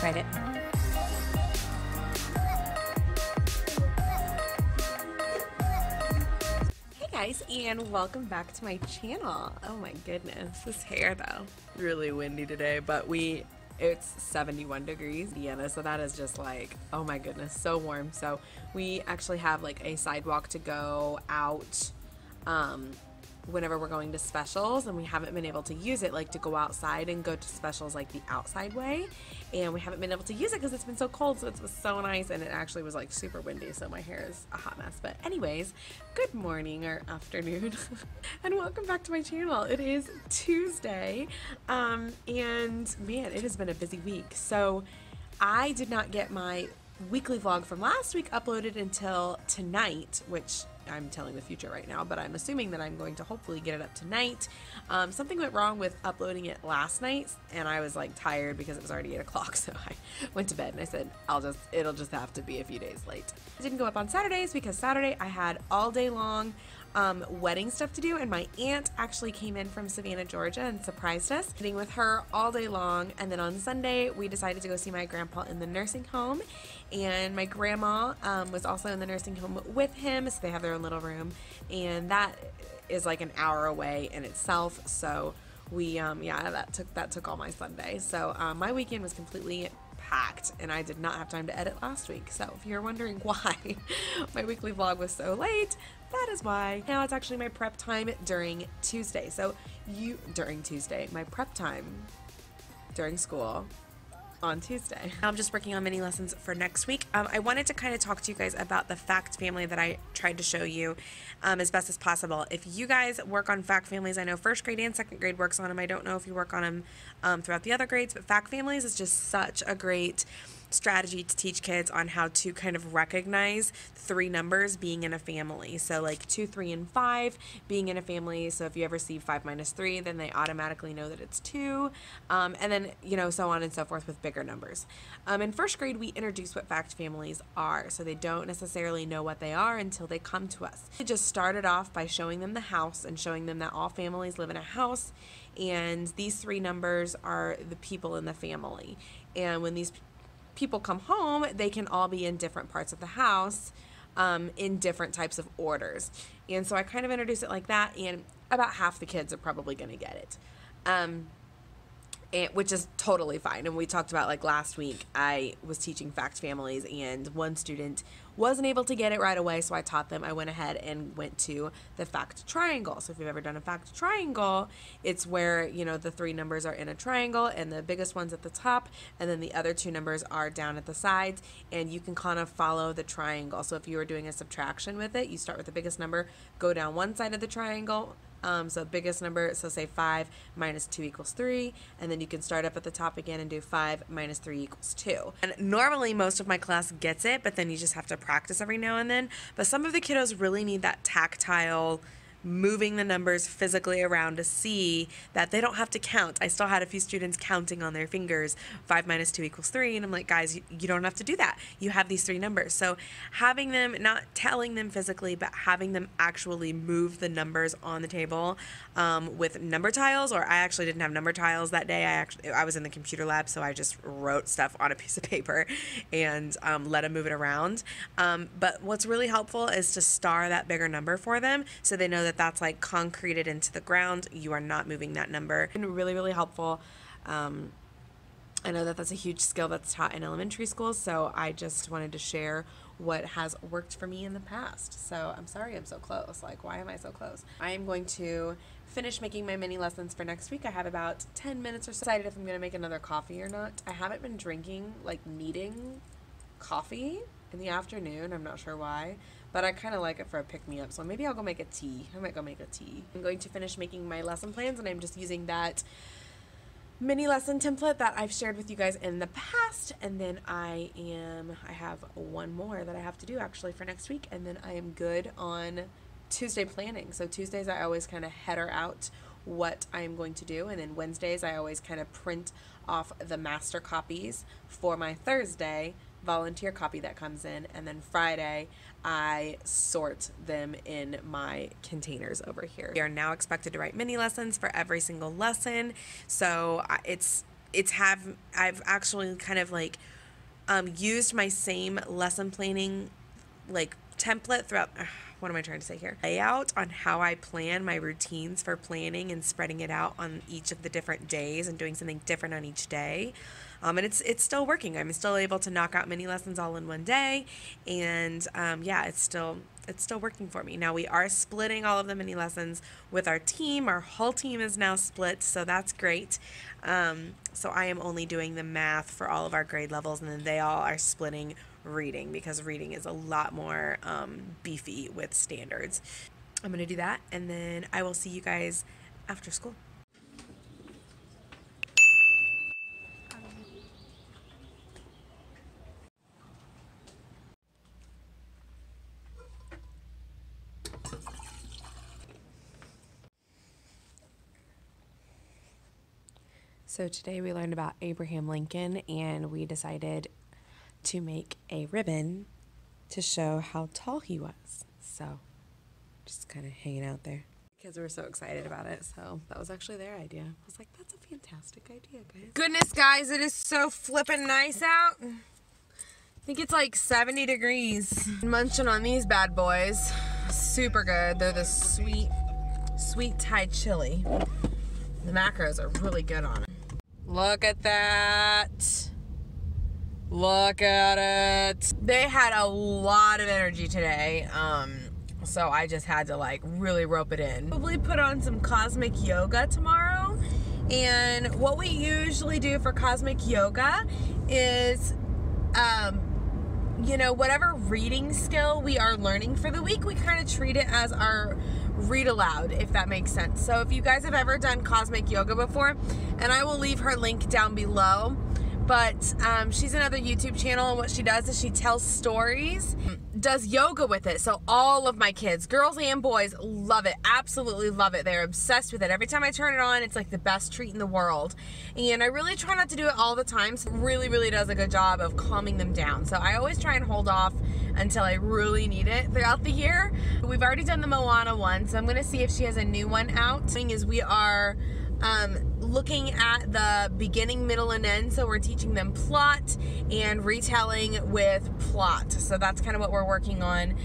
Write it. Hey guys, and welcome back to my channel. Oh my goodness, this hair though. Really windy today, but it's 71 degrees in Vienna, so that is just like, oh my goodness, so warm. So we actually have like a sidewalk to go out whenever we're going to specials, and we haven't been able to use it, like to go outside and go to specials like the outside way, and we haven't been able to use it because it's been so cold. So it was so nice, and it actually was like super windy, so my hair is a hot mess. But anyways, good morning or afternoon and welcome back to my channel. It is Tuesday, and man, it has been a busy week. So I did not get my weekly vlog from last week uploaded until tonight, which I'm telling the future right now, but I'm assuming that I'm going to hopefully get it up tonight. Something went wrong with uploading it last night, and I was like tired because it was already 8 o'clock, so I went to bed and I said it'll just have to be a few days late. I didn't go up on Saturdays because Saturday I had all day long wedding stuff to do, and my aunt actually came in from Savannah, Georgia and surprised us, sitting with her all day long. And then on Sunday we decided to go see my grandpa in the nursing home, and my grandma was also in the nursing home with him, so they have their own little room, and that is like an hour away in itself. So we that took all my Sunday. So my weekend was completely packed, and I did not have time to edit last week. So if you're wondering why my weekly vlog was so late, that is why. Now it's actually my prep time during Tuesday. So my prep time during school on Tuesday. I'm just working on mini lessons for next week. I wanted to kind of talk to you guys about the fact family that I tried to show you as best as possible. If you guys work on fact families, I know first grade and second grade works on them. I don't know if you work on them throughout the other grades, but fact families is just such a great strategy to teach kids on how to kind of recognize three numbers being in a family. So like 2, 3, and 5 being in a family. So if you ever see 5 minus 3, then they automatically know that it's 2. And then, so on and so forth with bigger numbers. In first grade, we introduce what fact families are. So they don't necessarily know what they are until they come to us. We just started off by showing them the house and showing them that all families live in a house. And these 3 numbers are the people in the family. And when these people come home, they can all be in different parts of the house in different types of orders. And so I kind of introduce it like that, and about half the kids are probably going to get it. Which is totally fine. And we talked about, like last week, I was teaching fact families, and one student wasn't able to get it right away, so I taught them. I went ahead and went to the fact triangle. So if you've ever done a fact triangle, it's where, the 3 numbers are in a triangle, and the biggest one's at the top, and then the other 2 numbers are down at the sides, and you can kind of follow the triangle. So if you were doing a subtraction with it, you start with the biggest number, go down one side of the triangle, so biggest number, so say 5 minus 2 equals 3, and then you can start up at the top again and do 5 minus 3 equals 2. And normally most of my class gets it, but then you just have to practice every now and then. But some of the kiddos really need that tactile, moving the numbers physically around to see that they don't have to count. I still had a few students counting on their fingers, 5 minus 2 equals 3, and I'm like, guys, you don't have to do that. You have these 3 numbers. So having them, not telling them physically, but having them actually move the numbers on the table with number tiles, or I actually didn't have number tiles that day. I was in the computer lab, so I just wrote stuff on a piece of paper and let them move it around. But what's really helpful is to star that bigger number for them, so they know that that's like concreted into the ground. You are not moving that number. And really, really helpful. I know that that's a huge skill that's taught in elementary schools, so I just wanted to share what has worked for me in the past. So I'm sorry I'm so close. Like, why am I so close? I am going to finish making my mini lessons for next week. I have about 10 minutes or so. Decided if I'm going to make another coffee or not. I haven't been drinking, like needing coffee in the afternoon. I'm not sure why, but I kind of like it for a pick-me-up, so maybe I'll go make a tea. I might go make a tea. I'm going to finish making my lesson plans, and I'm just using that mini lesson template that I've shared with you guys in the past, and then I have one more that I have to do actually for next week, and then I am good on Tuesday planning. So Tuesdays I always kind of header out what I am going to do, and then Wednesdays I always kind of print off the master copies for my Thursday volunteer copy that comes in, and then Friday I sort them in my containers over here. We are now expected to write mini lessons for every single lesson, so it's I've actually kind of like used my same lesson planning like template throughout. What am I trying to say here? Layout on how I plan my routines for planning and spreading it out on each of the different days and doing something different on each day. And it's still working. I'm still able to knock out mini lessons all in one day, and yeah, it's still working for me. Now we are splitting all of the mini lessons with our team. Our whole team is now split, so that's great. So I am only doing the math for all of our grade levels, and then they all are splitting reading because reading is a lot more beefy with standards. I'm going to do that, and then I will see you guys after school. So today we learned about Abraham Lincoln, and we decided to make a ribbon to show how tall he was. So just kind of hanging out there. Kids were so excited about it, so that was actually their idea. I was like, that's a fantastic idea, guys. Goodness, guys, it is so flippin' nice out. I think it's like 70 degrees. Munching on these bad boys. Super good. They're the sweet Thai chili. The macros are really good on it. Look at that. Look at it. They had a lot of energy today, so I just had to like really rope it in. Probably put on some cosmic yoga tomorrow, and what we usually do for cosmic yoga is you know, whatever reading skill we are learning for the week, we kind of treat it as our read aloud, if that makes sense. So if you guys have ever done cosmic yoga before, and I will leave her link down below, but she's another YouTube channel, and what she does is she tells stories, does yoga with it. So all of my kids, girls and boys, love it, absolutely love it. They're obsessed with it. Every time I turn it on, it's like the best treat in the world. And I really try not to do it all the time, so it really, really does a good job of calming them down. So I always try and hold off until I really need it throughout the year. We've already done the Moana one, so I'm gonna see if she has a new one out. The thing is, we are looking at the beginning, middle, and end, so we're teaching them plot and retelling with plot. So that's kind of what we're working on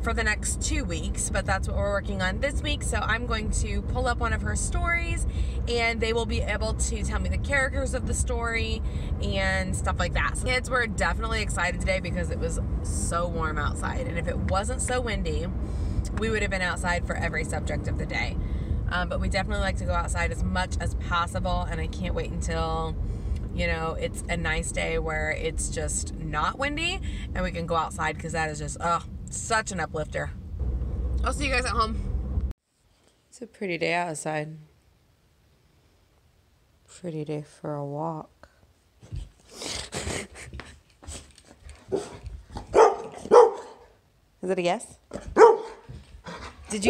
for the next 2 weeks, but that's what we're working on this week. So I'm going to pull up one of her stories, and they will be able to tell me the characters of the story and stuff like that. So kids were definitely excited today because it was so warm outside, and if it wasn't so windy, we would have been outside for every subject of the day. But we definitely like to go outside as much as possible, and I can't wait until, you know, it's a nice day where it's just not windy and we can go outside, because that is just, oh, such an uplifter. I'll see you guys at home. It's a pretty day outside. Pretty day for a walk. Is it a yes? Did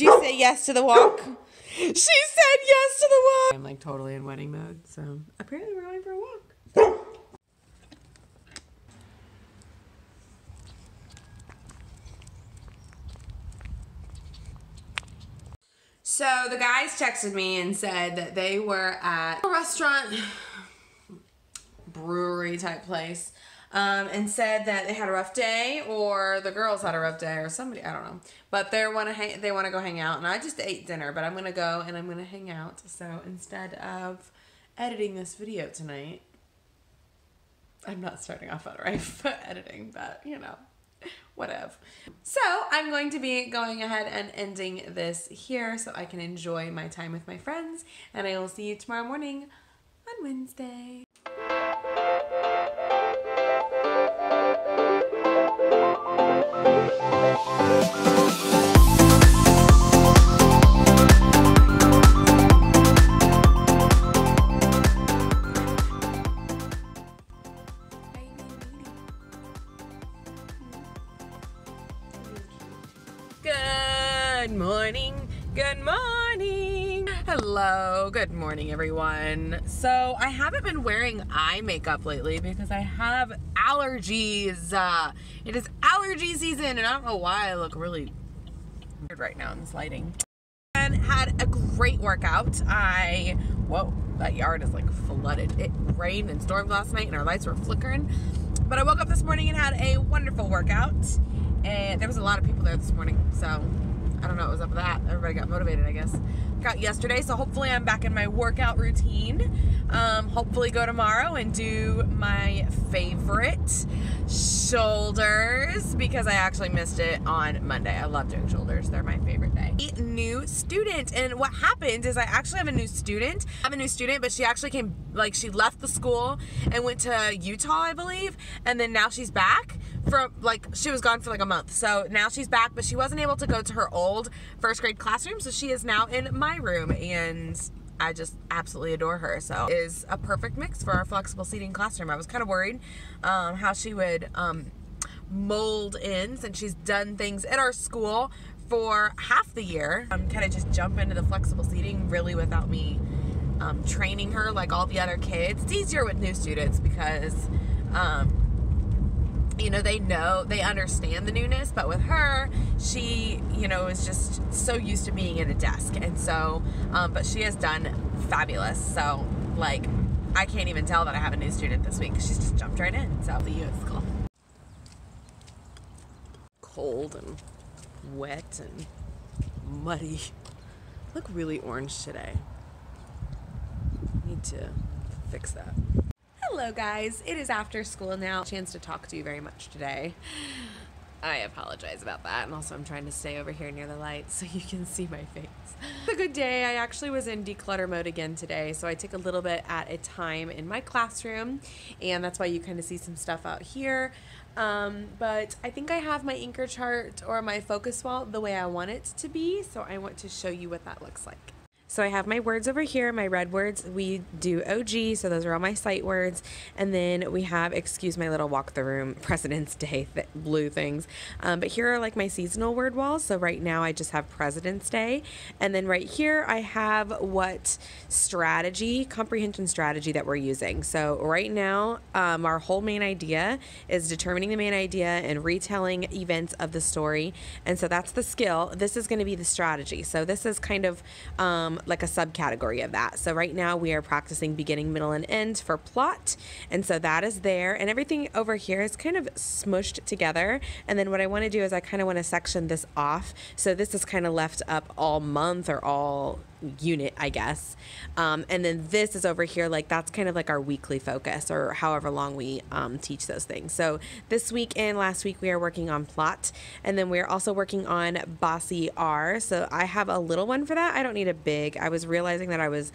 you say yes to the walk? She said yes to the walk. I'm like totally in wedding mode, so apparently we're going for a walk. So the guys texted me and said that they were at a restaurant, brewery type place, and said that they had a rough day, or the girls had a rough day, or somebody, I don't know. But they want to go hang out, and I just ate dinner, but I'm going to go and I'm going to hang out. So instead of editing this video tonight, I'm not starting off on right foot editing, but you know, whatever. So I'm going to be going ahead and ending this here so I can enjoy my time with my friends, and I will see you tomorrow morning on Wednesday. Good morning, good morning. Hello, good morning everyone. So I haven't been wearing eye makeup lately because I have allergies. It is allergy season, and I don't know why I look really weird right now in this lighting. And had a great workout. Whoa, that yard is like flooded. It rained and stormed last night and our lights were flickering. But I woke up this morning and had a wonderful workout. And there was a lot of people there this morning, so I don't know what was up with that. Everybody got motivated, I guess. Got yesterday, so hopefully I'm back in my workout routine. Hopefully go tomorrow and do my favorite, shoulders, because I actually missed it on Monday. I love doing shoulders. They're my favorite day. New student, and what happened is I actually have a new student. But she actually came, like, she left the school and went to Utah, I believe, and then now she's back. She was gone for like a month, so now she's back, but she wasn't able to go to her old first grade classroom, so she is now in my room, and I just absolutely adore her. So it is a perfect mix for our flexible seating classroom. I was kind of worried how she would mold in, since she's done things at our school for half the year. Kind of just jump into the flexible seating really without me training her like all the other kids. It's easier with new students because you know, they understand the newness, but with her, she, you know, is just so used to being at a desk, and so, but she has done fabulous, so, like, I can't even tell that I have a new student this week, she's just jumped right in, so the youth school. Cold and wet and muddy. Look really orange today. Need to fix that. Hello guys, it is after school now. Chance to talk to you very much today. I apologize about that, and also I'm trying to stay over here near the light so you can see my face. It's a good day. I actually was in declutter mode again today, so I took a little bit at a time in my classroom, and that's why you kind of see some stuff out here. But I think I have my anchor chart or my focus wall the way I want it to be, so I want to show you what that looks like. So I have my words over here, my red words. We do OG, so those are all my sight words. And then we have, excuse my little walk the room, President's Day blue things. But here are like my seasonal word walls. So right now I just have President's Day. And then right here I have what comprehension strategy that we're using. So right now our whole main idea is determining the main idea and retelling events of the story. And so that's the skill. This is going to be the strategy. So this is kind of like a subcategory of that. So right now we are practicing beginning, middle, and end for plot, and so that is there, and everything over here is kind of smushed together. And then what I want to do is I kind of want to section this off, so this is kind of left up all month or all unit, I guess. And then this is over here, like that's kind of like our weekly focus, or however long we teach those things. So this week and last week we are working on plot, and then we're also working on Bossy R. So I have a little one for that. I don't need a big. I was realizing that I was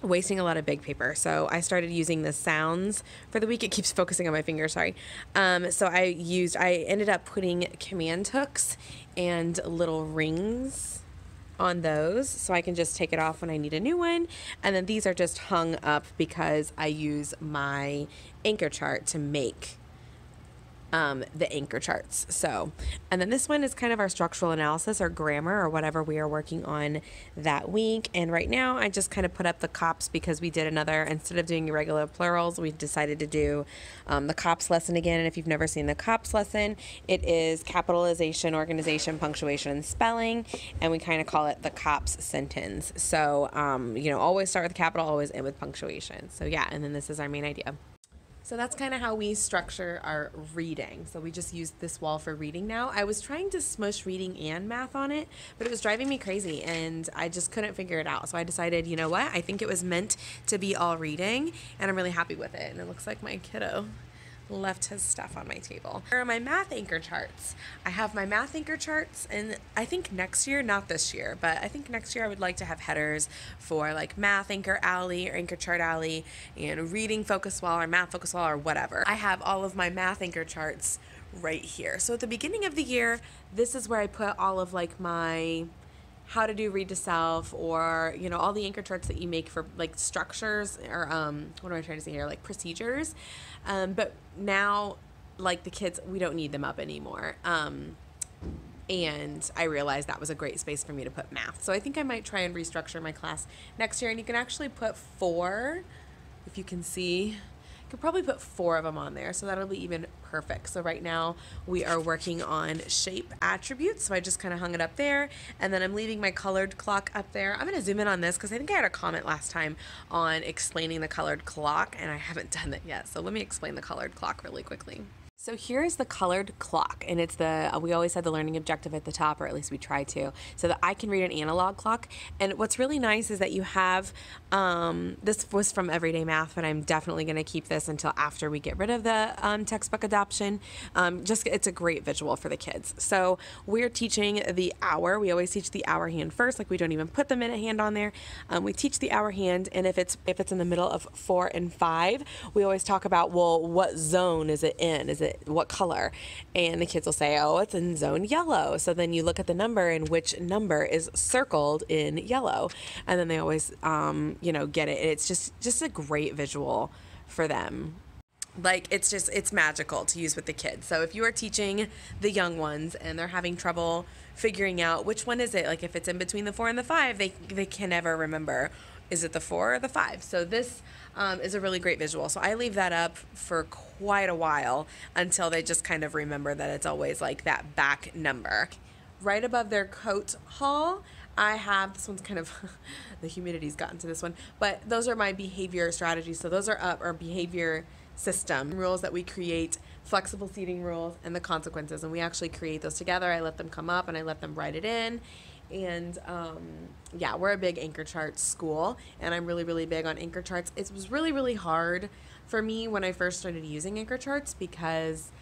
wasting a lot of big paper, so I started using the sounds for the week. It keeps focusing on my finger, sorry. So I ended up putting command hooks and little rings on those, so I can just take it off when I need a new one. And then these are just hung up because I use my anchor chart to make the anchor charts. So, and then this one is kind of our structural analysis or grammar or whatever we are working on that week. And right now I just kind of put up the COPS because we did another, instead of doing irregular plurals, we decided to do the COPS lesson again. And if you've never seen the COPS lesson, it is capitalization, organization, punctuation, and spelling. And we kind of call it the COPS sentence. So, you know, always start with capital, always end with punctuation. So yeah, and then this is our main idea. So that's kind of how we structure our reading. So we just use this wall for reading now. I was trying to smush reading and math on it, but it was driving me crazy and I just couldn't figure it out. So I decided, you know what? I think it was meant to be all reading, and I'm really happy with it. And it looks like my kiddo left his stuff on my table. Here are my math anchor charts. I have my math anchor charts, and I think next year, not this year, but I think next year I would like to have headers for like math anchor alley or anchor chart alley and reading focus wall or math focus wall or whatever. I have all of my math anchor charts right here. So at the beginning of the year, this is where I put all of like my how to do read to self, or you know, all the anchor charts that you make for like structures or what am I trying to say here, like procedures. But now, like the kids, we don't need them up anymore. And I realized that was a great space for me to put math. So I think I might try and restructure my class next year. And you can actually put 4, if you can see, Could probably put 4 of them on there, so that'll be even perfect. So right now we are working on shape attributes, so I just kind of hung it up there, and then I'm leaving my colored clock up there. I'm going to zoom in on this because I think I had a comment last time on explaining the colored clock, and I haven't done that yet. So let me explain the colored clock really quickly. So here is the colored clock, and it's we always had the learning objective at the top, or at least we try to, so that I can read an analog clock. And what's really nice is that you have, this was from Everyday Math, but I'm definitely going to keep this until after we get rid of the textbook adoption. It's a great visual for the kids. So we're teaching the hour. We always teach the hour hand first, like we don't even put the minute hand on there. We teach the hour hand, and if it's in the middle of 4 and 5, we always talk about, well, what zone is it in? Is it what color? And the kids will say, oh, it's in zone yellow. So then you look at the number and which number is circled in yellow, and then they always get it. It's just a great visual for them. Like, it's magical to use with the kids. So if you are teaching the young ones and they're having trouble figuring out which one is it, like if it's in between the 4 and the 5, they can never remember, is it the 4 or the 5? So this is a really great visual. So I leave that up for quite a while until they just kind of remember that it's always like that back number. Right above their coat haul, I have, this one's kind of, the humidity's gotten to this one, but those are my behavior strategies. So those are up our behavior system rules that we create, flexible seating rules, and the consequences. And we actually create those together. I let them come up and I let them write it in. And yeah, we're a big anchor chart school, and I'm really, really big on anchor charts. It was really, really hard for me when I first started using anchor charts because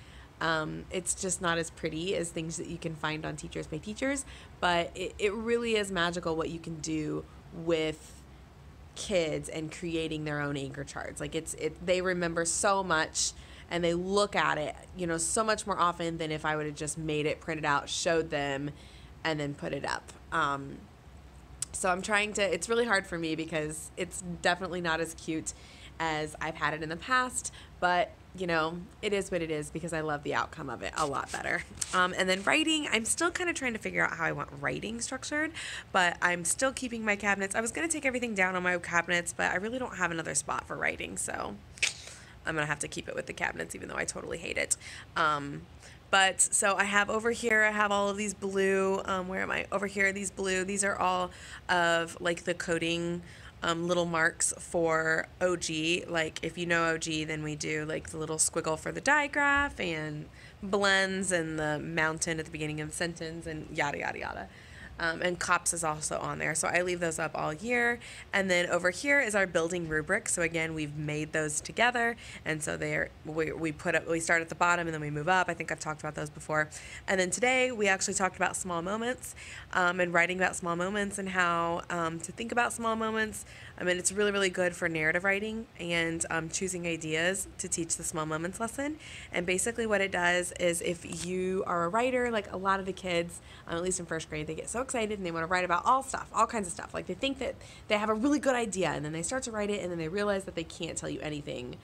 it's just not as pretty as things that you can find on Teachers Pay Teachers, but it really is magical what you can do with kids and creating their own anchor charts. Like they remember so much, and they look at it, so much more often than if I would have just made it, printed out, showed them, and then put it up. So I'm trying to, it's really hard for me because it's definitely not as cute as I've had it in the past, but it is what it is because I love the outcome of it a lot better. And then writing, I'm still kind of trying to figure out how I want writing structured, but I'm still keeping my cabinets. I was going to take everything down on my cabinets, but I really don't have another spot for writing, so I'm going to have to keep it with the cabinets, even though I totally hate it. But so I have over here, I have all of these blue, where am I? Over here, these blue, these are all of like the coding little marks for OG. Like if you know OG, then we do like the little squiggle for the digraph and blends and the mountain at the beginning of the sentence and yada, yada, yada. And COPS is also on there. So I leave those up all year. And then over here is our building rubric. So again, we've made those together. And so we start at the bottom and then we move up. I think I've talked about those before. And then today we actually talked about small moments and writing about small moments and how to think about small moments. I mean, it's really, really good for narrative writing and choosing ideas to teach the small moments lesson. And basically what it does is if you are a writer, like a lot of the kids, at least in first grade, they get so excited and they want to write about all kinds of stuff. Like they think that they have a really good idea and then they start to write it and then they realize that they can't tell you anything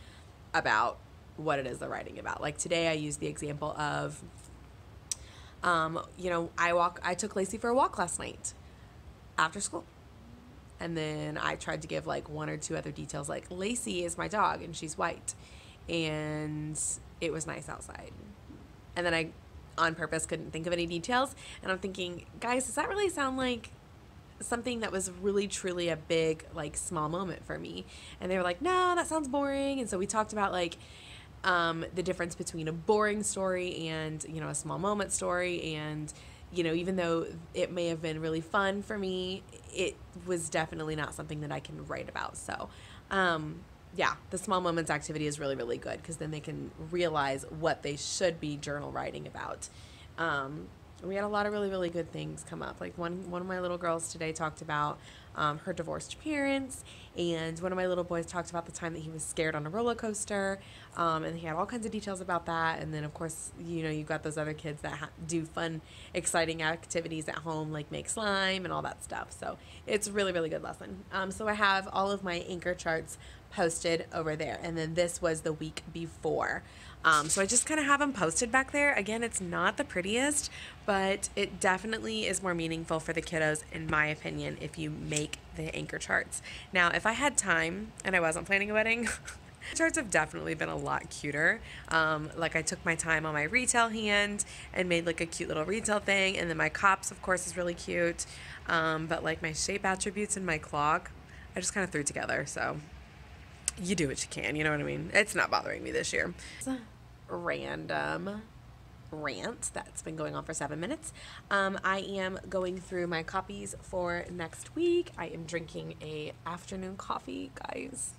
about what it is they're writing about. Like today I used the example of, I took Lacey for a walk last night after school. And then I tried to give like 1 or 2 other details, like Lacey is my dog and she's white and it was nice outside. And then I on purpose couldn't think of any details, and I'm thinking, guys, does that really sound like something that was really truly a big like small moment for me? And they were like, no, that sounds boring. And so we talked about like the difference between a boring story and a small moment story, and even though it may have been really fun for me, it was definitely not something that I can write about. So yeah, the small moments activity is really, really good because then they can realize what they should be journal writing about. We had a lot of really, really good things come up. Like one of my little girls today talked about her divorced parents, and one of my little boys talked about the time that he was scared on a roller coaster, and he had all kinds of details about that. And then of course, you've got those other kids that do fun, exciting activities at home, like make slime and all that stuff. So it's a really, really good lesson. So I have all of my anchor charts posted over there, and then this was the week before. So I just kind of have them posted back there. Again, it's not the prettiest, but it definitely is more meaningful for the kiddos, in my opinion, if you make the anchor charts. Now, if I had time and I wasn't planning a wedding, Charts have definitely been a lot cuter. Like I took my time on my retail hand and made like a cute little retail thing, and then my cops, of course, is really cute. But like my shape attributes and my clock, I just kind of threw together. So you do what you can, you know what I mean? It's not bothering me this year. It's a random rant that's been going on for 7 minutes. I am going through my copies for next week. I am drinking a afternoon coffee, guys.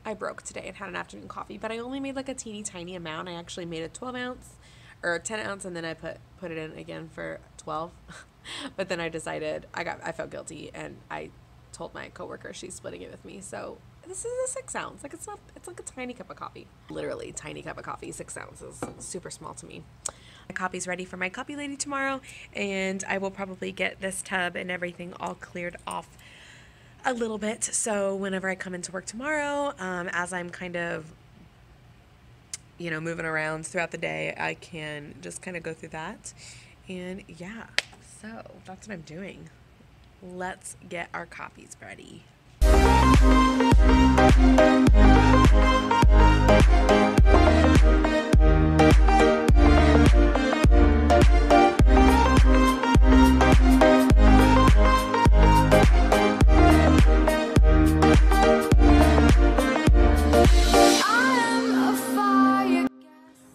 I broke today and had an afternoon coffee, but I only made like a teeny tiny amount. I actually made a 12 ounce or 10 ounce, and then I put it in again for 12. But then I decided I felt guilty, and I told my coworker she's splitting it with me. So this is a 6 ounce. Like it's like a tiny cup of coffee. Literally tiny cup of coffee. 6 ounces. Super small to me. My coffee's ready for my copy lady tomorrow, and I will probably get this tub and everything all cleared off a little bit. So whenever I come into work tomorrow, as I'm kind of, you know, moving around throughout the day, I can just kind of go through that. And yeah, so that's what I'm doing. Let's get our copies ready.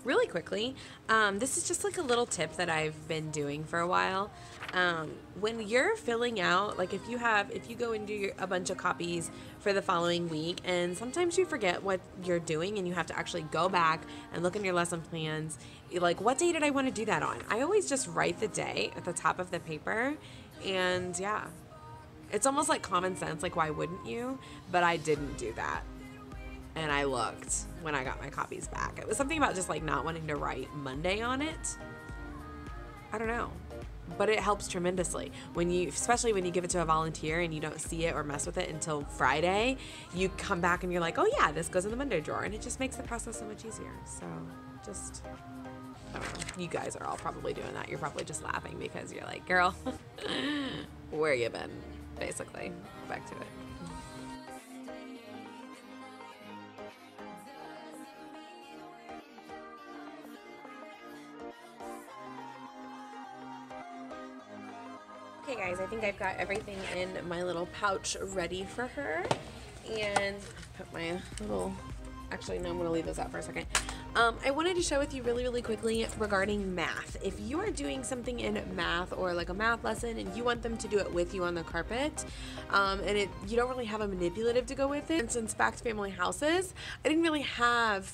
Really quickly, this is just like a little tip that I've been doing for a while. When you're filling out, like if you go and do a bunch of copies for the following week, and sometimes you forget what you're doing and you have to actually go back and look in your lesson plans, like what day did I want to do that on? I always just write the day at the top of the paper, and yeah, it's almost like common sense, like why wouldn't you? But I didn't do that. And I looked when I got my copies back. It was something about just like not wanting to write Monday on it. I don't know. But it helps tremendously. Especially when you give it to a volunteer and you don't see it or mess with it until Friday, you come back and you're like, oh yeah, this goes in the Monday drawer. And it just makes the process so much easier. So just, I don't know. You guys are all probably doing that. You're probably just laughing because you're like, girl, where you been? Basically. Back to it. Okay guys, I think I've got everything in my little pouch ready for her, and put my little, actually no, I'm going to leave this out for a second. I wanted to share with you really quickly regarding math. If you are doing something in math or like a math lesson and you want them to do it with you on the carpet, and you don't really have a manipulative to go with it, for instance, fact family houses, I didn't really have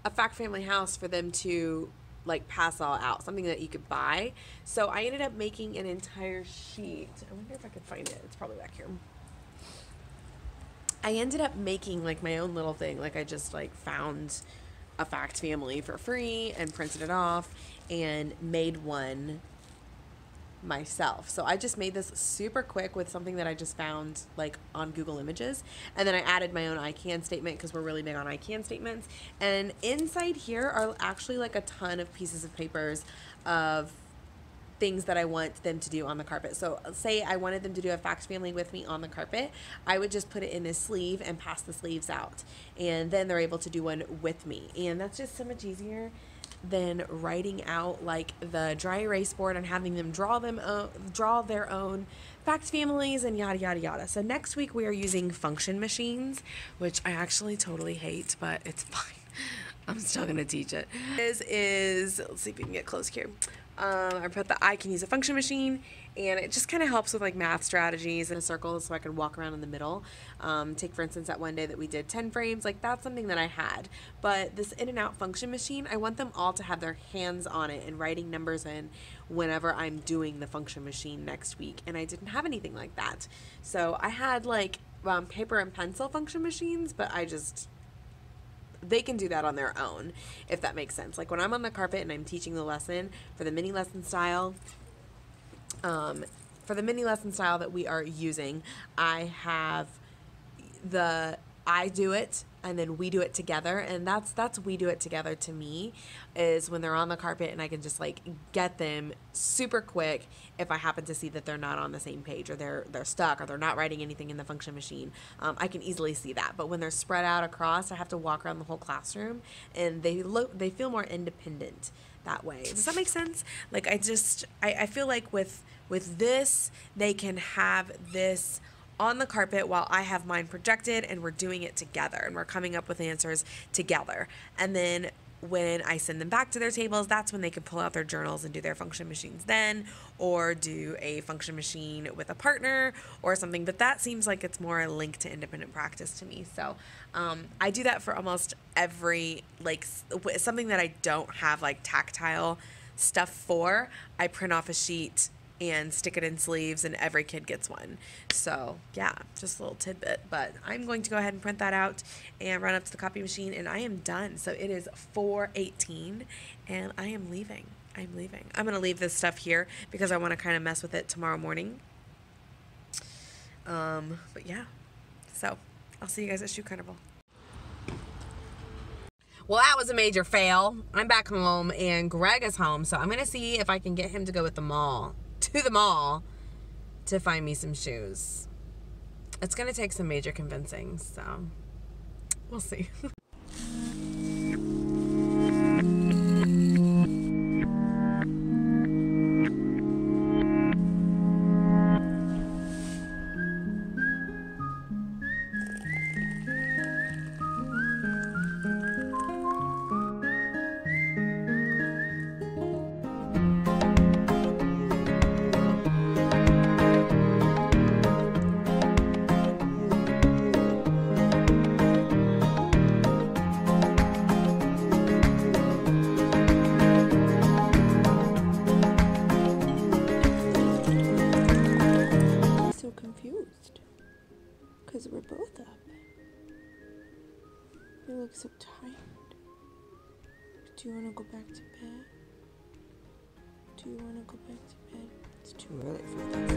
a fact family house for them to like pass all out, something that you could buy. So I ended up making an entire sheet. I wonder if I could find it. It's probably back here. I ended up making like my own little thing. Like I just like found a fact family for free and printed it off and made one myself. So I just made this super quick with something that I just found like on Google Images, and then I added my own I can statement because we're really big on I can statements. And inside here are actually like a ton of pieces of papers of things that I want them to do on the carpet. So say I wanted them to do a fact family with me on the carpet, I would just put it in this sleeve and pass the sleeves out, and then they're able to do one with me. And that's just so much easier than writing out like the dry erase board and having them draw their own fact families and yada yada yada. So next week we are using function machines, which I actually totally hate, but it's fine. I'm still gonna teach it. This is, let's see if we can get close here. I put the I can use a function machine, and it just kind of helps with like math strategies in a circle so I could walk around in the middle. Take for instance that one day that we did 10 frames, like that's something that I had. But this in and out function machine, I want them all to have their hands on it and writing numbers in whenever I'm doing the function machine next week, and I didn't have anything like that. So I had like paper and pencil function machines, but they can do that on their own, if that makes sense. Like when I'm on the carpet and I'm teaching the lesson for the mini lesson style, that we are using, I have I do it and then we do it together. And that's we do it together to me, is when they're on the carpet and I can just like get them super quick if I happen to see that they're not on the same page, or they're stuck, or they're not writing anything in the function machine. I can easily see that. But when they're spread out across, I have to walk around the whole classroom, and they feel more independent that way. Does that make sense? Like I feel like with this, they can have this on the carpet while I have mine projected, and we're doing it together, and we're coming up with answers together. And then when I send them back to their tables, that's when they can pull out their journals and do their function machines then, or do a function machine with a partner or something. But that seems like it's more linked to independent practice to me. So I do that for almost every, like, something that I don't have like tactile stuff for. I print off a sheet and stick it in sleeves, and every kid gets one. So yeah, just a little tidbit. But I'm going to go ahead and print that out and run up to the copy machine, and I am done. So it is 4:18 and I am leaving. I'm going to leave this stuff here because I want to kind of mess with it tomorrow morning. But yeah, so I'll see you guys at Shoe Carnival. Well, that was a major fail. I'm back home and Greg is home, so I'm going to see if I can get him to go to the mall to find me some shoes. It's going to take some major convincing, so we'll see. Because we're both up. You look so tired. Do you want to go back to bed? Do you want to go back to bed? It's too early for this.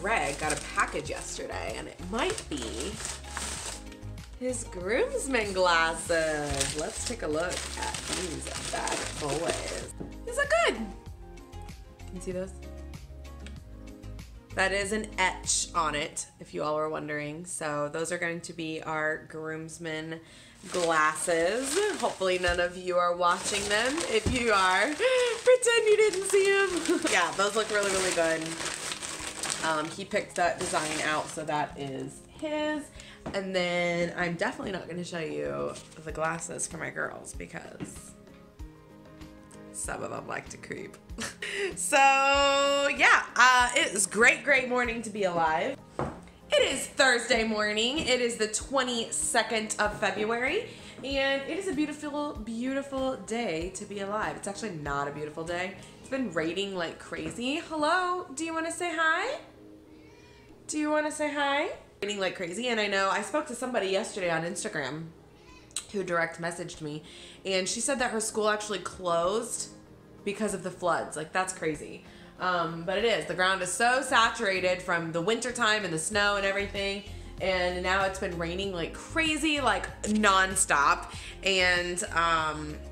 Greg got a package yesterday, and it might be his groomsmen glasses. Let's take a look at these bad boys. These look good. Can you see those? That is an etch on it, if you all were wondering. So those are going to be our groomsmen glasses. Hopefully none of you are watching them. If you are, pretend you didn't see them. Yeah, those look really, really good. He picked that design out, so that is his. And then I'm definitely not going to show you the glasses for my girls because some of them like to creep. So yeah, it is great morning to be alive. It is Thursday morning. It is the 22nd of February, and it is a beautiful day to be alive. It's actually not a beautiful day. It's been raining like crazy. Hello, do you want to say hi? Do you want to say hi? Raining like crazy, and I know I spoke to somebody yesterday on Instagram who direct messaged me, and she said that her school actually closed because of the floods. Like, that's crazy. But it is. The ground is so saturated from the winter time and the snow and everything, and now it's been raining like crazy, like non-stop, and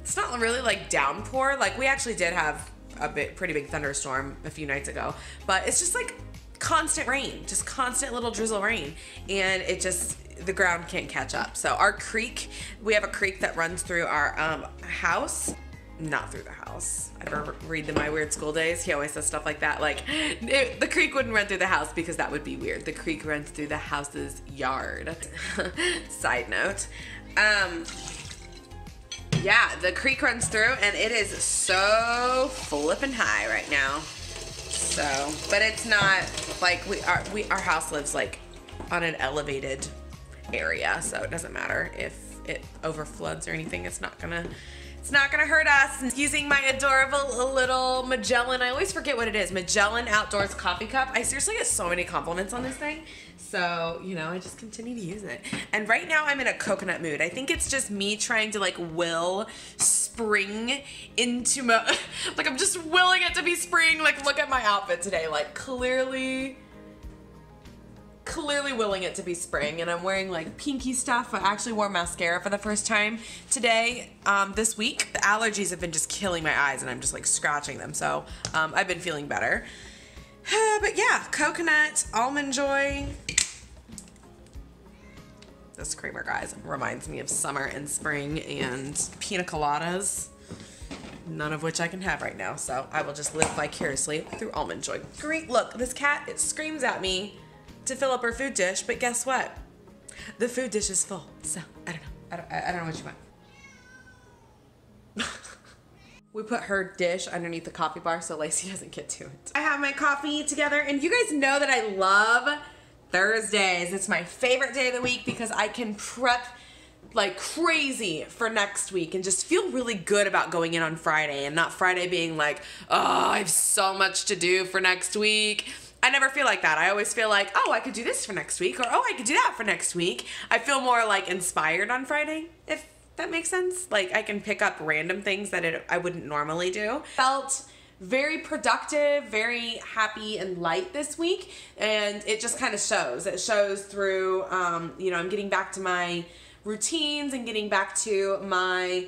it's not really like downpour. Like, we actually did have a pretty big thunderstorm a few nights ago, but it's just like constant rain, just constant little drizzle rain, and it just, the ground can't catch up. So our creek, we have a creek that runs through our house, not through the house. I ever read My Weird School Days, he always says stuff like that, like the creek wouldn't run through the house because that would be weird. The creek runs through the house's yard. Side note. Yeah, the creek runs through, and it is so flippin' high right now. So, but it's not like our house lives like on an elevated area, so it doesn't matter if it overfloods or anything, it's not gonna hurt us. Using my adorable little Magellan, I always forget what it is, Magellan Outdoors coffee cup. I seriously get so many compliments on this thing. So, you know, I just continue to use it. And right now I'm in a coconut mood. I think it's just me trying to like will spring into my, like I'm just willing it to be spring. Like look at my outfit today, like clearly willing it to be spring, and I'm wearing like pinky stuff. I actually wore mascara for the first time today, this week. The allergies have been just killing my eyes and I'm just like scratching them. So I've been feeling better. But yeah, coconut, almond joy. This creamer, guys, reminds me of summer and spring and pina coladas, none of which I can have right now. So I will just live vicariously through almond joy. Great, look, this cat, it screams at me to fill up her food dish, but guess what? The food dish is full, so I don't know. I don't know what you want. We put her dish underneath the coffee bar so Lacey doesn't get to it. I have my coffee together, and you guys know that I love Thursdays. It's my favorite day of the week because I can prep like crazy for next week and just feel really good about going in on Friday, and not Friday being like, oh, I have so much to do for next week. I never feel like that. I always feel like, oh, I could do this for next week, or oh, I could do that for next week. I feel more like inspired on Friday, if that makes sense. Like I can pick up random things that I wouldn't normally do. Felt very productive, very happy and light this week, and it just kind of shows. It shows through, you know, I'm getting back to my routines and getting back to my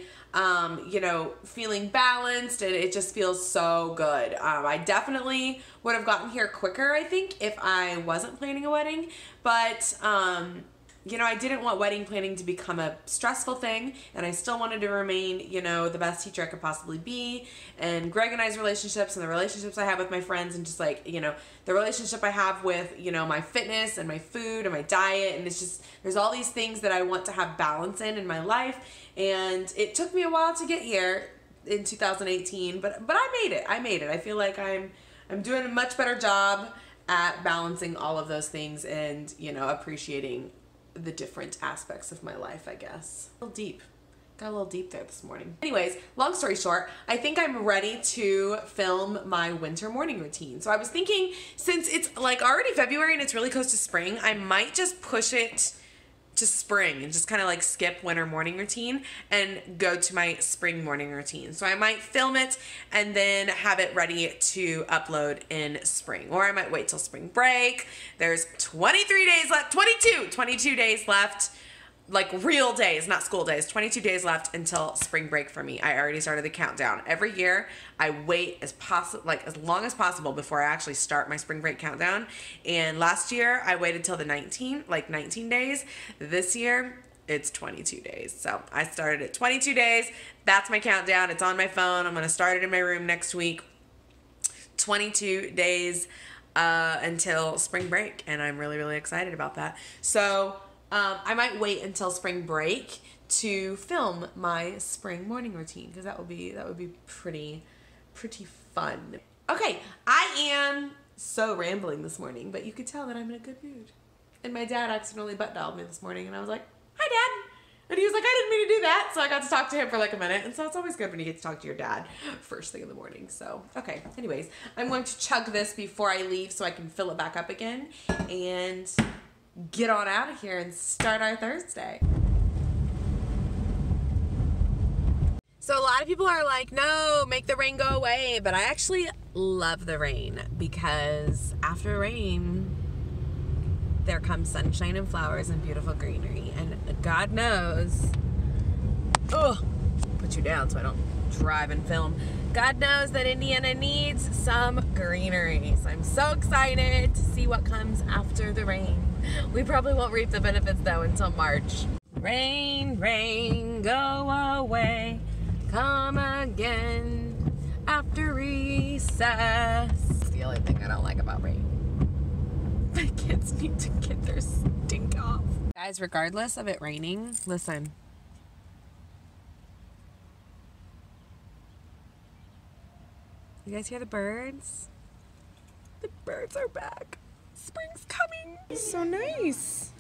you know, feeling balanced, and it just feels so good. I definitely would have gotten here quicker, I think, if I wasn't planning a wedding, but you know, I didn't want wedding planning to become a stressful thing, and I still wanted to remain, you know, the best teacher I could possibly be. And Greg and I's relationships and the relationships I have with my friends, and just like, you know, the relationship I have with, you know, my fitness and my food and my diet, and it's just, there's all these things that I want to have balance in my life, and it took me a while to get here in 2018, but I made it. I feel like I'm doing a much better job at balancing all of those things and, you know, appreciating the different aspects of my life, I guess. A little deep. Got a little deep there this morning. Anyways, long story short, I think I'm ready to film my winter morning routine. So I was thinking, since it's like already February and it's really close to spring, I might just push it to spring and just kind of like skip winter morning routine and go to my spring morning routine. So I might film it and then have it ready to upload in spring, or I might wait till spring break. There's 23 days left, 22 days left, like real days, not school days, 22 days left until spring break for me. I already started the countdown. Every year I wait as long as possible before I actually start my spring break countdown. And last year I waited till the 19 days. This year it's 22 days. So I started at 22 days. That's my countdown. It's on my phone. I'm going to start it in my room next week. 22 days until spring break. And I'm really, really excited about that. So I might wait until spring break to film my spring morning routine, because that would be pretty fun. Okay, I am so rambling this morning, but you could tell that I'm in a good mood. And my dad accidentally butt dialed me this morning, and I was like, "Hi, Dad." And he was like, "I didn't mean to do that." So I got to talk to him for like a minute. And so it's always good when you get to talk to your dad first thing in the morning. So, okay. Anyways, I'm going to chug this before I leave so I can fill it back up again and get on out of here and start our Thursday. So a lot of people are like, no, make the rain go away. But I actually love the rain, because after rain, there comes sunshine and flowers and beautiful greenery. And God knows, put you down so I don't drive and film. God knows that Indiana needs some greenery. So I'm so excited to see what comes after the rain. We probably won't reap the benefits though until March. Rain, rain, go away, come again after recess. It's the only thing I don't like about rain. My kids need to get their stink off. Guys, regardless of it raining, listen. You guys hear the birds? The birds are back. Spring's coming. So nice.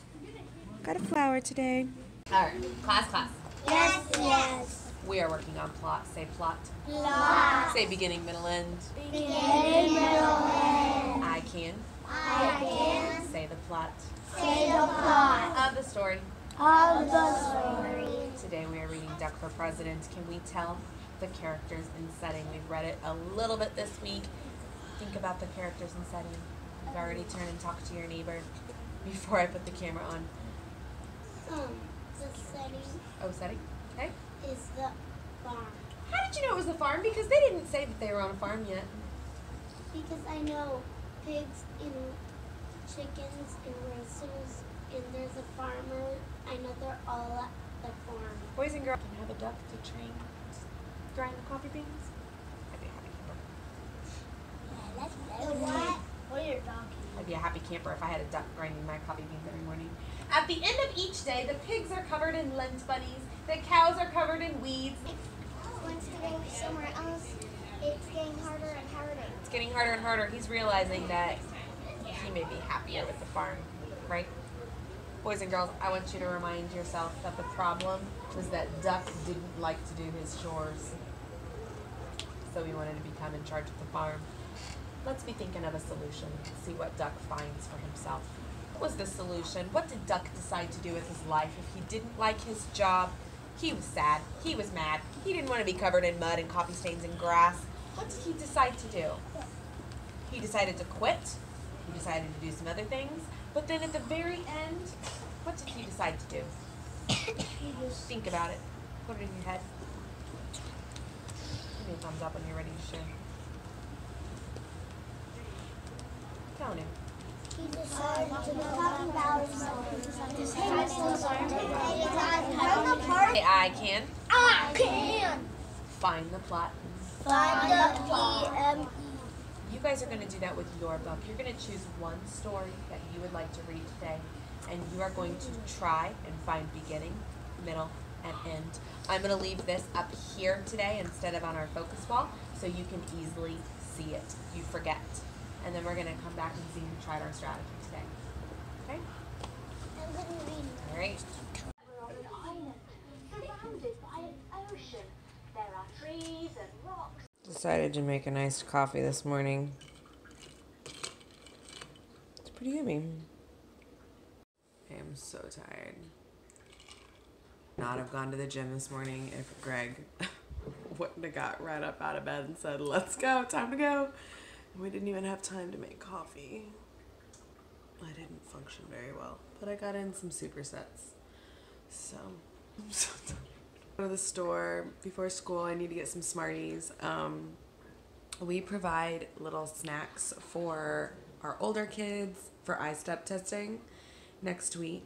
Got a flower today. All right, class. Yes, yes. We are working on plot. Say plot. Plot. Say beginning, middle, end. Beginning, middle, end. I can. I can. Say the plot. Say the plot. Of the story. Of the story. Today we are reading Duck for President. Can we tell the characters and setting? We've read it a little bit this week. Think about the characters and setting. You've already turned and talked to your neighbor before I put the camera on. The setting Oh, setting? Okay. is the farm. How did you know it was the farm? Because they didn't say that they were on a farm yet. Because I know pigs and chickens and roosters, and there's a farmer. I know they're all at the farm. Boys and girls can have a duck to train grind the coffee beans. I'd be a happy camper. What? What are you talking? I'd be a happy camper if I had a duck grinding my coffee beans every morning. At the end of each day, the pigs are covered in lint bunnies, the cows are covered in weeds. Once you go somewhere else, it's getting harder and harder. It's getting harder and harder. He's realizing that he may be happier with the farm, right? Boys and girls, I want you to remind yourself that the problem was that Duck didn't like to do his chores. So he wanted to become in charge of the farm. Let's be thinking of a solution. See what Duck finds for himself. What was the solution? What did Duck decide to do with his life? If he didn't like his job, he was sad, he was mad, he didn't want to be covered in mud and coffee stains and grass. What did he decide to do? He decided to quit. He decided to do some other things. But then at the very end, what did he decide to do? Think about it. Put it in your head. Give me a thumbs up when you're ready to share. Tell him. He decided to go talking about Say, I can I can find the plot. find the PME. You guys are going to do that with your book. You're going to choose one story that you would like to read today, and you are going to try and find beginning, middle, and end. I'm going to leave this up here today instead of on our focus wall so you can easily see it. You forget. And then we're going to come back and see who tried our strategy today. Okay? I'm going to read. All right. We're on an island surrounded by an ocean. There are trees and rocks. Decided to make an iced coffee this morning. It's pretty yummy. I am so tired. Not have gone to the gym this morning if Greg wouldn't have got right up out of bed and said, let's go, time to go. And we didn't even have time to make coffee. I didn't function very well, but I got in some supersets. So, I'm so tired. Go to the store before school. I need to get some Smarties. We provide little snacks for our older kids for I-step testing next week,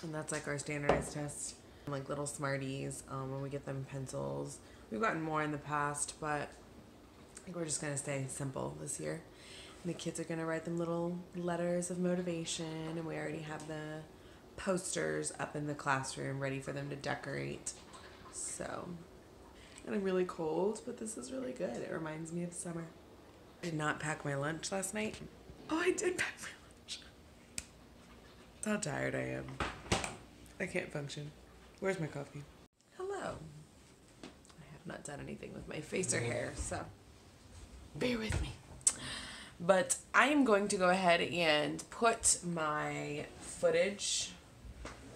and that's like our standardized test. Like little Smarties when we get them pencils. We've gotten more in the past, but I think we're just gonna stay simple this year. And the kids are gonna write them little letters of motivation, and we already have the posters up in the classroom ready for them to decorate. So, and I'm really cold, but this is really good. It reminds me of summer. I did not pack my lunch last night. Oh, I did pack my lunch. That's how tired I am. I can't function. Where's my coffee? Hello. I have not done anything with my face or hair, so bear with me. But I am going to go ahead and put my footage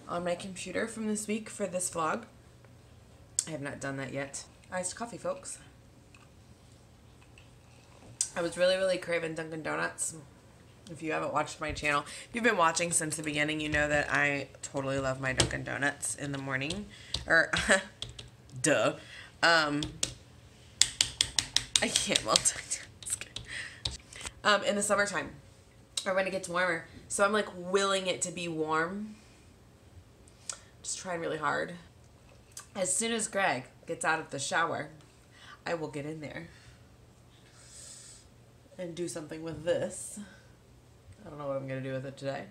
on my computer from this week for this vlog. I have not done that yet. Iced coffee, folks. I was really craving Dunkin' Donuts. If you haven't watched my channel, if you've been watching since the beginning, you know that I totally love my Dunkin' Donuts in the morning. Or, duh. I can't multitask. In the summertime, or when it gets warmer. So I'm like willing it to be warm. Just trying really hard. As soon as Greg gets out of the shower, I will get in there and do something with this. I don't know what I'm going to do with it today.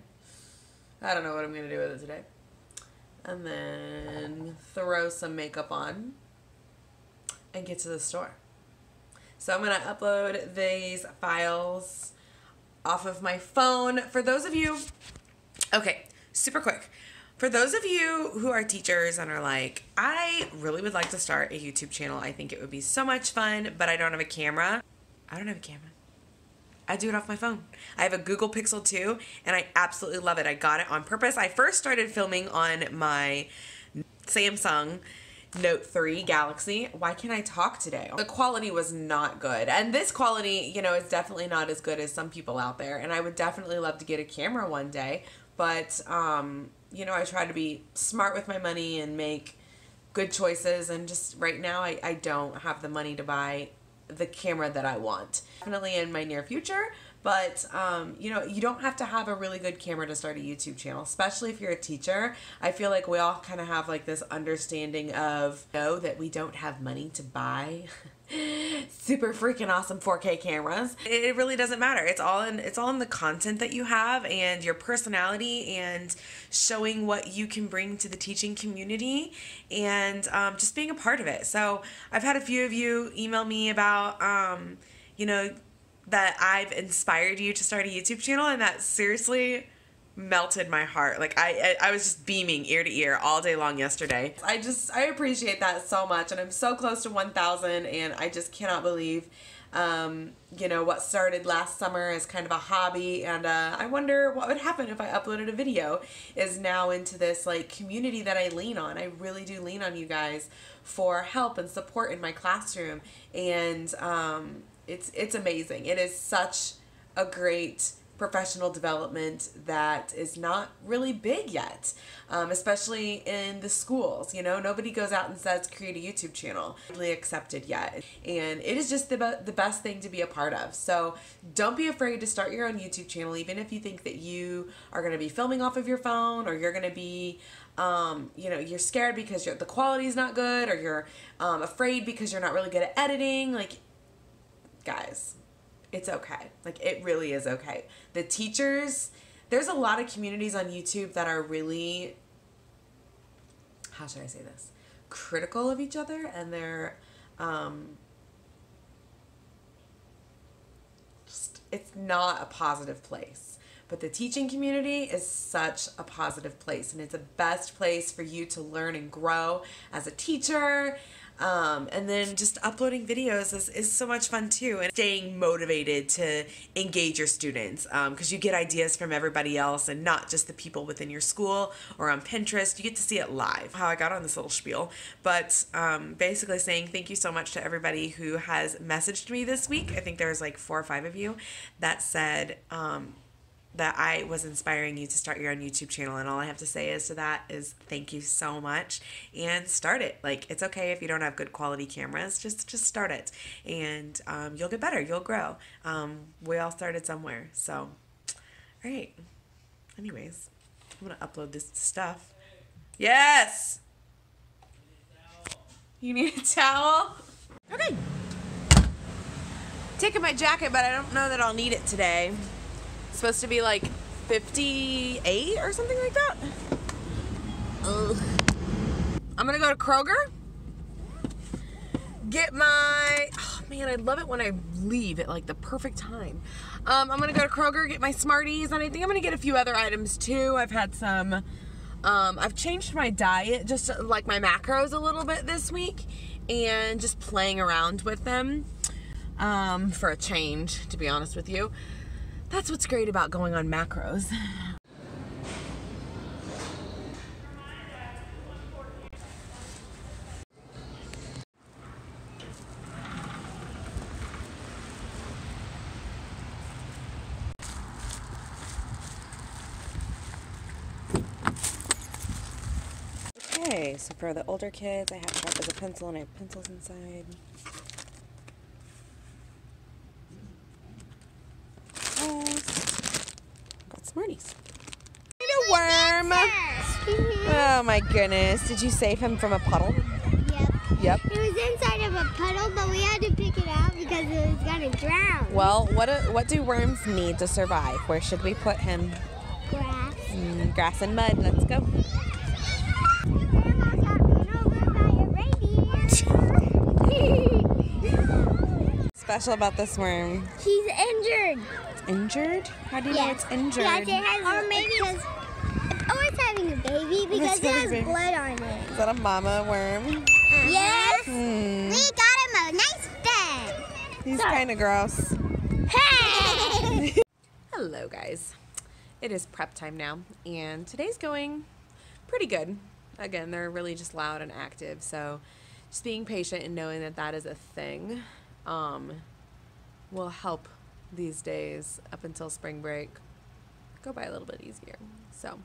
And then throw some makeup on and get to the store. So I'm going to upload these files off of my phone. For those of you, okay, super quick. For those of you who are teachers and are like, I really would like to start a YouTube channel. I think it would be so much fun, but I don't have a camera. I don't have a camera. I do it off my phone. I have a Google Pixel 2, and I absolutely love it. I got it on purpose. I first started filming on my Samsung Note 3 Galaxy. Why can't I talk today? The quality was not good. And this quality, you know, is definitely not as good as some people out there. And I would definitely love to get a camera one day. But, you know, I try to be smart with my money and make good choices. And just right now, I don't have the money to buy the camera that I want. Definitely in my near future. But, you know, you don't have to have a really good camera to start a YouTube channel, especially if you're a teacher. I feel like we all kind of have like this understanding of, you know, that we don't have money to buy super freaking awesome 4K cameras. It really doesn't matter. It's all in the content that you have and your personality and showing what you can bring to the teaching community and just being a part of it. So I've had a few of you email me about, you know, that I've inspired you to start a YouTube channel, and that seriously melted my heart. Like I was just beaming ear to ear all day long yesterday. I appreciate that so much, and I'm so close to 1,000, and I just cannot believe, you know, what started last summer as kind of a hobby, and I wonder what would happen if I uploaded a video is now into this like community that I lean on. I really do lean on you guys for help and support in my classroom, and it's amazing. It is such a great professional development that is not really big yet, especially in the schools. You know, nobody goes out and says create a YouTube channel. Really accepted yet, and it is just the best thing to be a part of. So don't be afraid to start your own YouTube channel, even if you think that you are going to be filming off of your phone, or you're going to be you know, you're scared because the quality is not good, or you're afraid because you're not really good at editing. Like, guys, it's okay. Like, it really is okay. The teachers, there's a lot of communities on YouTube that are really, how should I say this, critical of each other, and they're just, it's not a positive place. But the teaching community is such a positive place, and it's the best place for you to learn and grow as a teacher. And then just uploading videos is so much fun too, and staying motivated to engage your students, because you get ideas from everybody else and not just the people within your school or on Pinterest. You get to see it live. How I got on this little spiel, but basically saying thank you so much to everybody who has messaged me this week. I think there was like 4 or 5 of you that said that I was inspiring you to start your own YouTube channel, and all I have to say is to that is thank you so much, and start it. Like, it's okay if you don't have good quality cameras, just start it, and you'll get better, you'll grow. We all started somewhere. So, all right, anyways, I'm gonna upload this stuff. Yes, you need a towel? Okay, taking my jacket, but I don't know that I'll need it today. Supposed to be like 58 or something like that. Ugh. I'm gonna go to Kroger, get my, oh man, I love it when I leave at like the perfect time. I'm gonna go to Kroger, get my Smarties, and I think I'm gonna get a few other items too. I've had some, I've changed my diet, just like my macros a little bit this week, and just playing around with them for a change, to be honest with you. That's what's great about going on macros. Okay, so for the older kids, I have sharp as a pencil, and I have pencils inside. Got Smarties. A worm! Oh my goodness. Did you save him from a puddle? Yep. It was inside of a puddle, but we had to pick it out because it was gonna drown. Well, what do worms need to survive? Where should we put him? Grass. Grass and mud. Let's go. Grandma got run over by a reindeer. Special about this worm? He's injured. Injured? How do you know it's injured? Yes, it has, or maybe it's always having having a baby because it has blood on it. Is that a mama worm? Yes. We got him a nice bed. He's kind of gross. Hey! Hello guys, it is prep time now and today's going pretty good. Again, they're really just loud and active, so just being patient and knowing that that is a thing will help these days up until spring break go by a little bit easier. So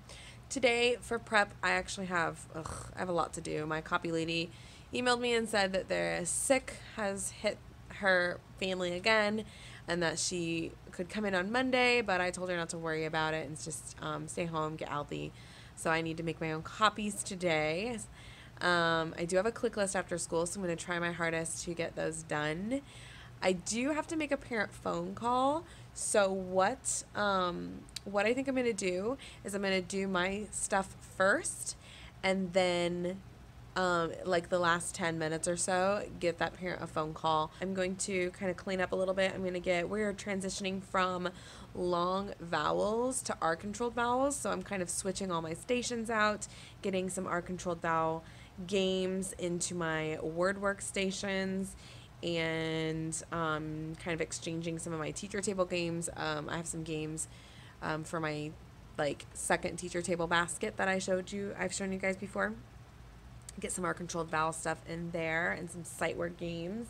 today for prep, I actually have I have a lot to do. My copy lady emailed me and said that their sick has hit her family again and that she could come in on Monday, but I told her not to worry about it and just stay home, get healthy. So I need to make my own copies today. I do have a click list after school, so I'm going to try my hardest to get those done. I do have to make a parent phone call. So what I think I'm going to do is I'm going to do my stuff first, and then like the last 10 minutes or so, give that parent a phone call. I'm going to kind of clean up a little bit. We're transitioning from long vowels to R-controlled vowels, so I'm kind of switching all my stations out, getting some R-controlled vowel games into my word workstations, and kind of exchanging some of my teacher table games. I have some games for my second teacher table basket that I've shown you guys before. Get some R-controlled vowel stuff in there and some sight word games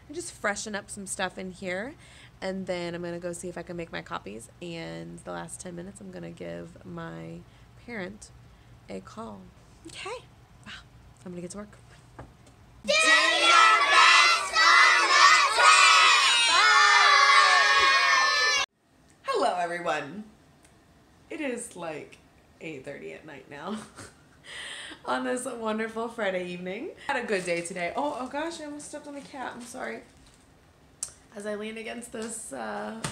and just freshen up some stuff in here. And then I'm going to go see if I can make my copies. And the last 10 minutes, I'm going to give my parent a call. Okay. Wow. I'm going to get to work. Do your best on the test! Hello, everyone. It is like 8:30 at night now. On this wonderful Friday evening. Had a good day today. Oh gosh, I almost stepped on the cat. I'm sorry. As I lean against this toilet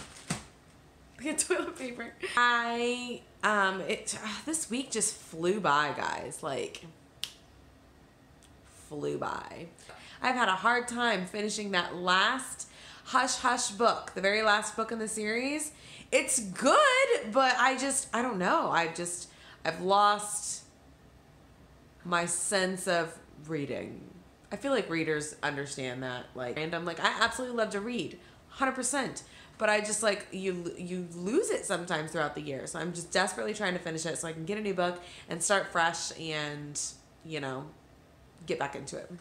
paper. This week just flew by, guys. Flew by. I've had a hard time finishing that last Hush Hush book, the very last book in the series. It's good, but I don't know. I've lost my sense of reading. I feel like readers understand that. And I'm I absolutely love to read, 100%. But I just you lose it sometimes throughout the year. So I'm just desperately trying to finish it so I can get a new book and start fresh and, get back into it.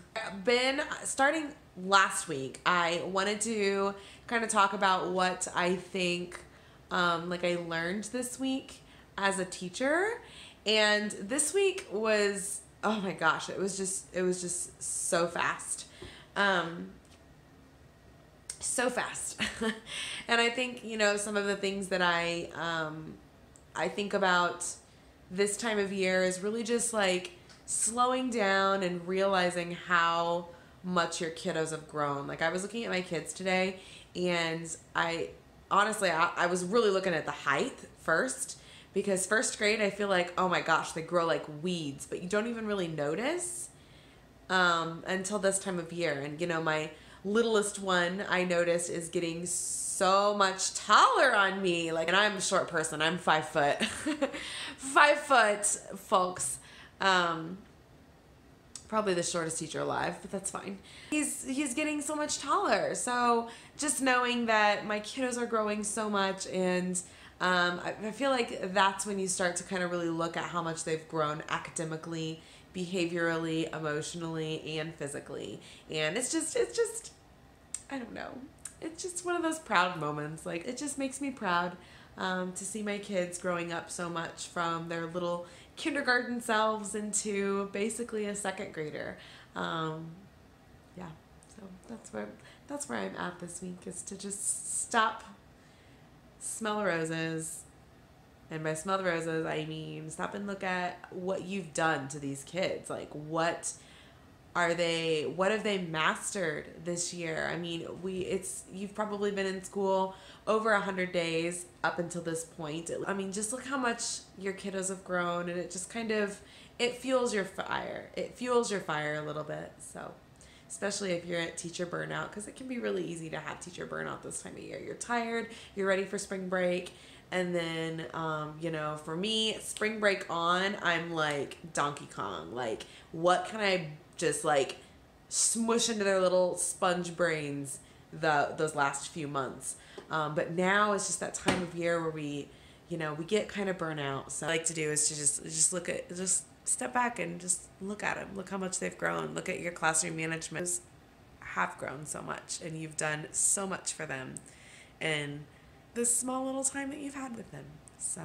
Starting last week, I wanted to kind of talk about what I think I learned this week as a teacher. And this week was, oh my gosh, it was just so fast. So fast. And I think, some of the things that I think about this time of year is really just slowing down and realizing how much your kiddos have grown. I was looking at my kids today, and I was really looking at the height first. Because first grade, I feel oh my gosh, they grow like weeds, but you don't even really notice until this time of year. And, my littlest one, I noticed, is getting so much taller on me. And I'm a short person. I'm 5 foot. 5 foot, folks. Probably the shortest teacher alive, but that's fine. He's getting so much taller. So just knowing that my kiddos are growing so much, and I feel like that's when you start to kind of really look at how much they've grown academically, behaviorally, emotionally, and physically. And it's just, I don't know. It's just one of those proud moments. It just makes me proud to see my kids growing up so much from their little kindergarten selves into basically a second grader. Yeah, so that's where I'm at this week, is to just stop, smell the roses. And by smell the roses, I mean stop and look at what you've done to these kids. What have they mastered this year? I mean, you've probably been in school over 100 days up until this point. I mean, just look how much your kiddos have grown, and it just it fuels your fire. It fuels your fire a little bit. So, especially if you're at teacher burnout, because it can be really easy to have teacher burnout this time of year. You're tired, you're ready for spring break, And then, you know, for me, spring break on, I'm like Donkey Kong. Like, what can I just like smush into their little sponge brains those last few months? But now it's just that time of year where we, you know, we get kind of burnt out. So what I like to do is to just step back and just look at them. Look how much they've grown. Look at your classroom management. Have grown so much, and you've done so much for them and this small little time that you've had with them. So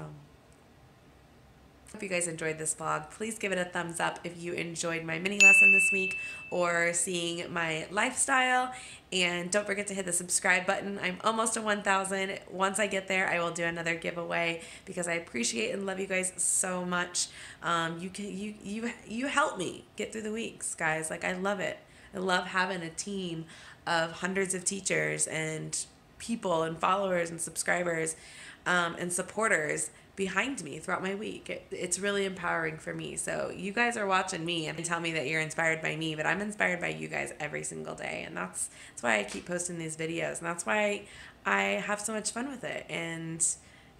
hope you guys enjoyed this vlog. Please give it a thumbs up if you enjoyed my mini lesson this week or seeing my lifestyle, and don't forget to hit the subscribe button. I'm almost at 1,000. Once I get there, I will do another giveaway because I appreciate and love you guys so much. You help me get through the weeks, guys. Like, I love it. I love having a team of hundreds of teachers and people and followers and subscribers and supporters behind me throughout my week. It's really empowering for me. So you guys are watching me and tell me that you're inspired by me, but I'm inspired by you guys every single day. And that's why I keep posting these videos. And that's why I have so much fun with it. And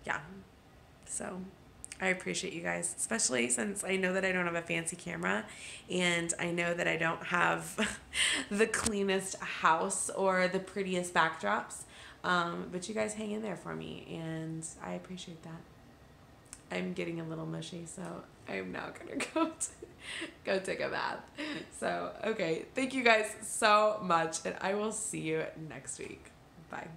yeah, so I appreciate you guys, especially since I know that I don't have a fancy camera and I know that I don't have the cleanest house or the prettiest backdrops. But you guys hang in there for me, and I appreciate that. I'm getting a little mushy, so I'm now gonna go take a bath. So, okay, thank you guys so much, and I will see you next week. Bye.